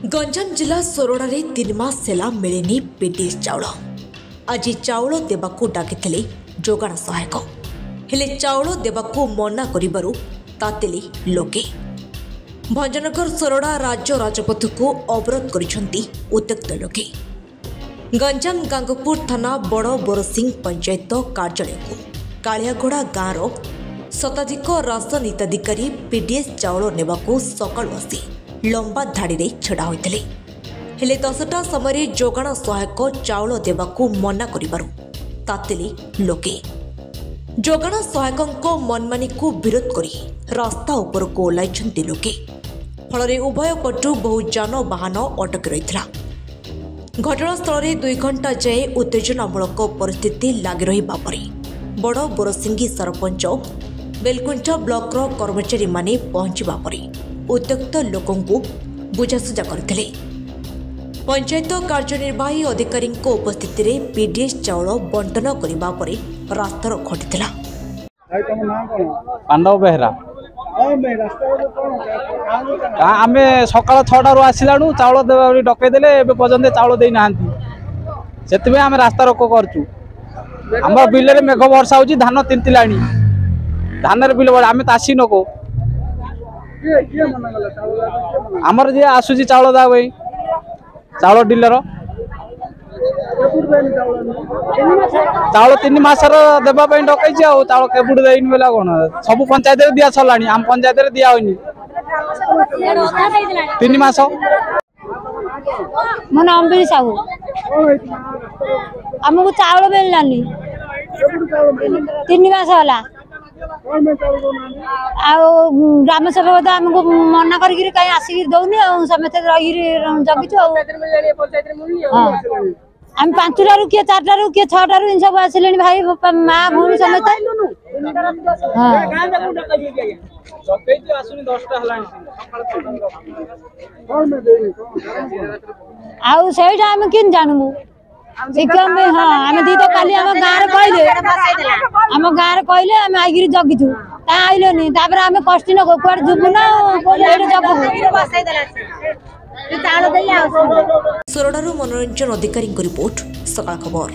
गंजाम जिला सोरड़ा रे 3 मास सेला मिलेनी पीडीएस चाउल। आज चाउल देवाकू डाकिथिले जोगाण सहायक हेले चाउल देवाकू मना करिबारु तातेली लोके। भंजनगर सोरड़ा राज्य राजपथ को अवरोध करिसंती उत्त्यक्त लोके। गंजाम गांगपुर थाना बड़ बोरसिंह पंचायत कार्यालय को कालियागोड़ा गाँव शताधिक राशन हिताधिकारी पीडीएस चाउल नेबाकू सकाळु आसी लंबा धाड़ी रे छड़ा होइतले हेले 10टा समय जोगाण सहायक चाउल देवाकू मना करिबारु तातेली लोके। जोगाण सहायक मनमानी को विरोध करी रास्ता उपर को ओह्लाइछंती लोके। फल उभय पटु बहु जानवाहन अटकी रहितला। घटनास्थल 2 घंटा जाए उत्तेजनामूलक परिस्थिति लगी रहिबा परे बड़ बोरसिंगी सरपंच बेलकुंठा ब्लॉक कर्मचारी माने पहुंचवा परे उत्त्यक्त लोकों बुझासुझा करथिले। पंचायत कार्यनिर्वाही अधिकारी उपस्थिति रे पीडीएस चाउल बंटन करबा परे रास्तार घटिथिला। पांडव बेहरा आमे सकाळ 6टा रु आसिलाणु चाउल देबा डकै देले एबे पर्यंत चाउल देई नाहंती सेतबे आमे रास्ता रोको करचु। हमर बिल रे मेघ वर्षा होची धान तिंतिलाणी धान रे बिल आमे तासी नको आमर जे आसुची चाउल दा भाई चाउल डीलर चाउल 3 मास देबा पई डकै छी आ चाउल केबुड देइन बेला कोन सब पंचायत रे दिया छलानी हम पंचायत रे दिया होइनी 3 मास मन अंबिरी साहू हमको चाउल बेललानी 3 मास होला ग्राम सेवक तो आमको मना करी कहीं आसिक दौनी समस्त रही जगिचु आम 5टा रु किए 4टा रु किए 6टा रु सब आसिले भाई माँ भूमि समेत आउ सेटा आम किन जानबू हाँ आम दीटा काली आम गाँव कहले आम आई जगिचु आइलनी आम कष्टी न कुआड़े जुबू ना सोरडारू मनोरंजन अधिकारी रिपोर्ट सकाळ खबर।